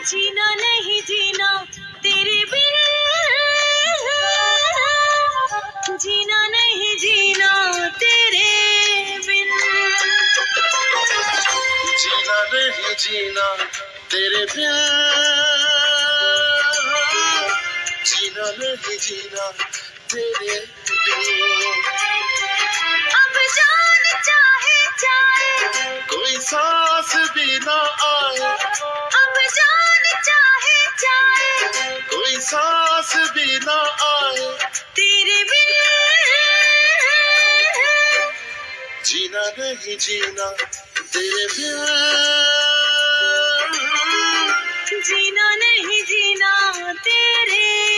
जीना नहीं जीना तेरे बिन, जीना नहीं जीना तेरे बिन, जीना नहीं जीना तेरे बिन, जीना नहीं जीना तेरे बिन। अब जान चाहे जाए कोई सांस भी ना आए, अब जान चाहे जाए कोई सांस भी ना आए, तेरे बिन, जीना नहीं जीना तेरे बिन, जीना नहीं जीना तेरे